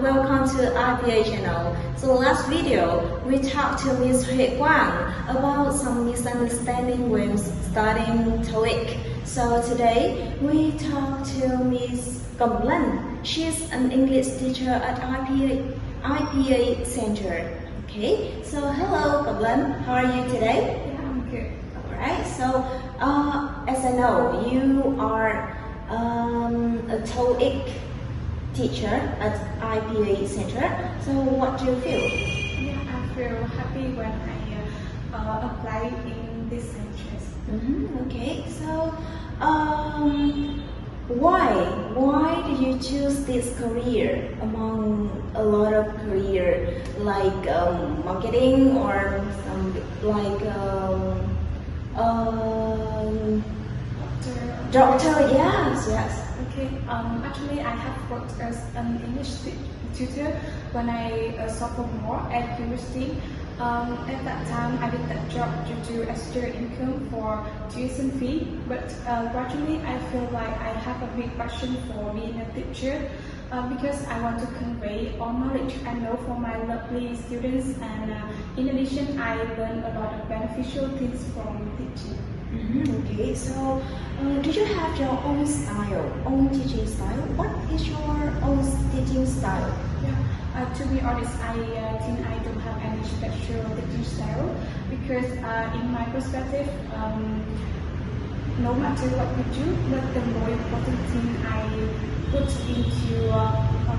welcome to IPA channel. So last video, we talked to Ms. Huệ Quang about some misunderstanding when studying TOEIC. So today, we talk to Ms. Cẩm Lan. She's an English teacher at IPA Center. Okay, so hello Cẩm Lan, how are you today? Yeah, I'm good. Alright, so as I know, you are a TOEIC teacher at IPA Center. So what do you feel? Yeah, I feel happy when I apply in this centers. Okay, so why did you choose this career among a lot of career like marketing or some like doctor? Yes. Okay. Actually, I have worked as an English tutor when I sophomore at university. At that time, I did that job due to extra income for tuition fee. But gradually, I feel like I have a big passion for being a teacher because I want to convey all knowledge I know for my lovely students. And in addition, I learned a lot of beneficial things from teaching. Okay, so do you have your own style, own teaching style? What is your own teaching style? Yeah, to be honest, I think I don't have any special teaching style because in my perspective, no matter what we do, but the more important thing I put into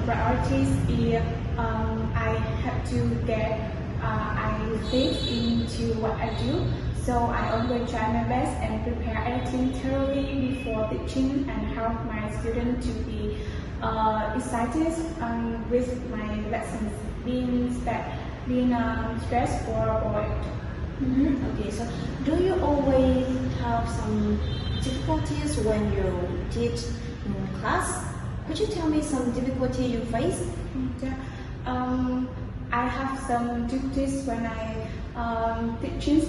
priorities is I have to get I think into what I do. So I always try my best and prepare everything thoroughly before teaching and help my students to be excited with my lessons, being stressed or bored. Okay, so do you always have some difficulties when you teach class? Could you tell me some difficulty you face? Yeah. I have some difficulties when I teaching.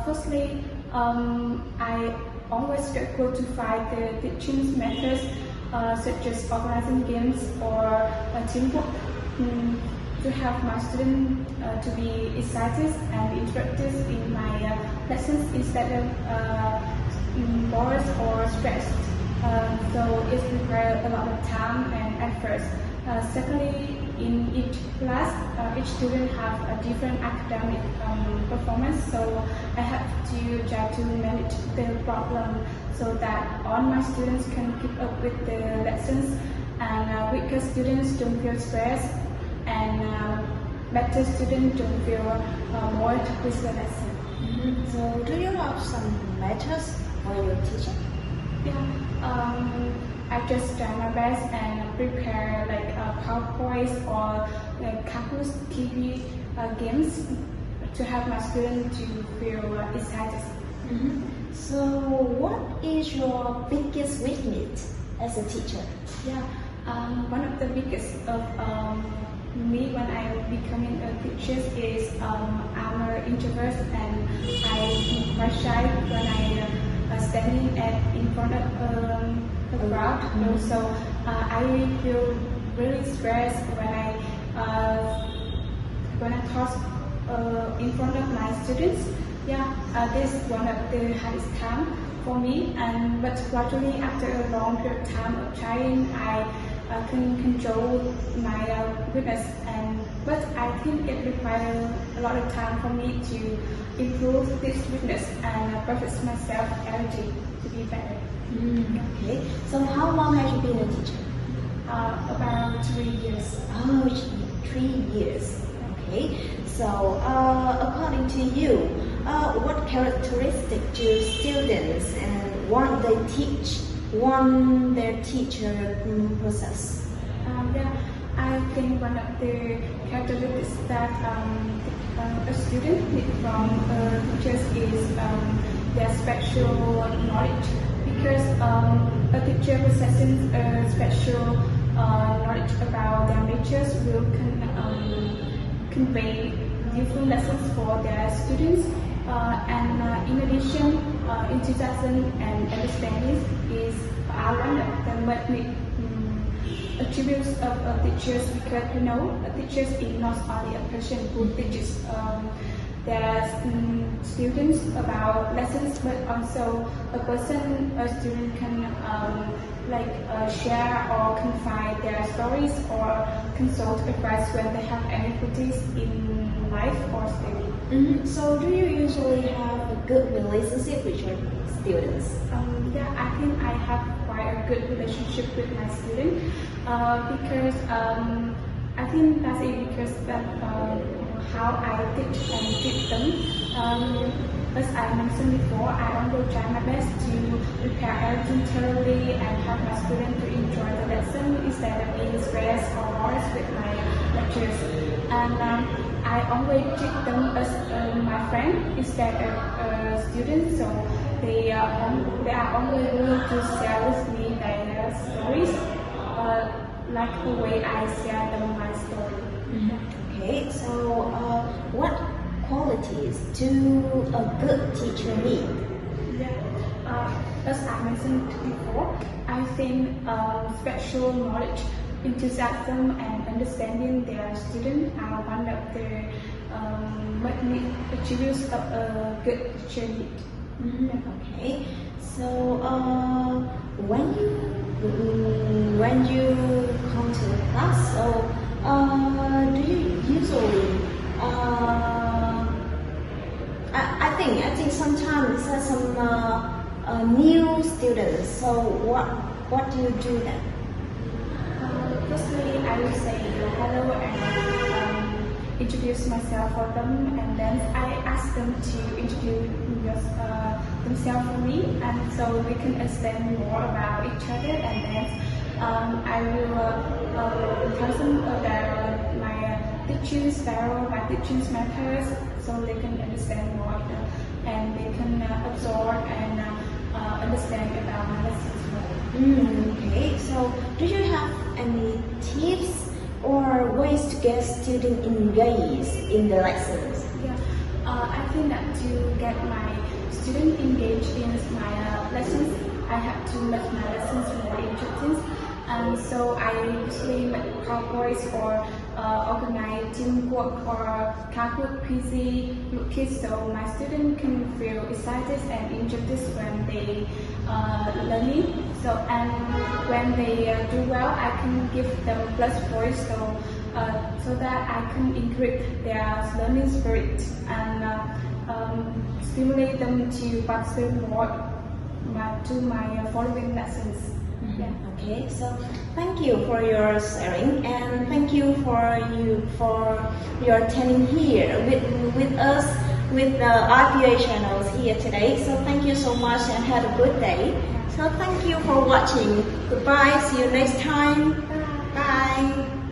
Firstly, I always struggle to find the teaching methods such as organizing games or teamwork to help my students to be excited and interested in my lessons instead of bored or stressed. So it requires a lot of time and effort. Secondly, in each class, each student have a different academic performance, so I have to try to manage the problem so that all my students can keep up with the lessons, and weaker students don't feel stressed, and better students don't feel bored with the lesson. So do you have some methods for your teaching? Yeah, I just try my best and prepare like PowerPoints or like Kahoot TV games to help my students to feel excited. So what is your biggest weakness as a teacher? Yeah, one of the biggest of me when I becoming a teacher is I'm an introvert and I'm quite shy when I standing in front of a crowd. So I feel really stressed when I talk in front of my students. Yeah, this is one of the hardest time for me. But gradually, after a long period of time of trying, I can control my weakness. But I think it requires a lot of time for me to improve this weakness and practice myself every day to be better. Okay, so how long have you been a teacher? About 3 years. Oh, 3 years. Okay, so according to you, what characteristic do students and what they teach want their teacher possess? Yeah, I think one of the characteristics that a student need from teachers is their special knowledge, because a teacher possessing a special knowledge about their natures will convey useful lessons for their students. And in addition, enthusiasm and understanding is one of the attributes of teachers, because teachers is not only a person who teaches their students about lessons, but also a student can share or confide their stories or consult advice when they have any difficulties in life or study. So do you usually have a good relationship with your students? Yeah, I think I have quite a good relationship with my students because I think that's it, because that how I teach and teach them. As I mentioned before, I always try my best to prepare everything thoroughly and have my students to enjoy the lesson instead of being stressed or worried with my lectures. And I always treat them as my friend instead of students, so they are always willing to share with me their stories, like the way I share them my story. Okay, so what qualities do a good teacher need? As I mentioned before, I think special knowledge, enthusiasm, and understanding their students are one of the main attributes of a good teacher need. Okay, so when you come to the class, so do you usually I think sometimes there's some new students. So what do you do then? Firstly, I will say hello and introduce myself for them, and then I ask them to introduce themselves for me, and so we can understand more about each other. And then I will tell them about my teaching style, my teaching methods, so they can understand more, and they can absorb and understand about my lessons more. Okay, so do you have any tips or ways to get students engaged in the lessons? Yeah, I think that to get my students engaged in my lessons, I have to make my lessons more interesting. And so I usually make PowerPoints or organize teamwork or Kahoot quiz kits, so my students can feel excited and interested when they learning. So and when they do well, I can give them plus points, so that I can increase their learning spirit and stimulate them to participate more to my following lessons. Yeah. Okay, so thank you for your sharing, and thank you for your attending here with us with the IPA channels here today. So thank you so much and have a good day. So thank you for watching. Goodbye. See you next time. Bye. Bye.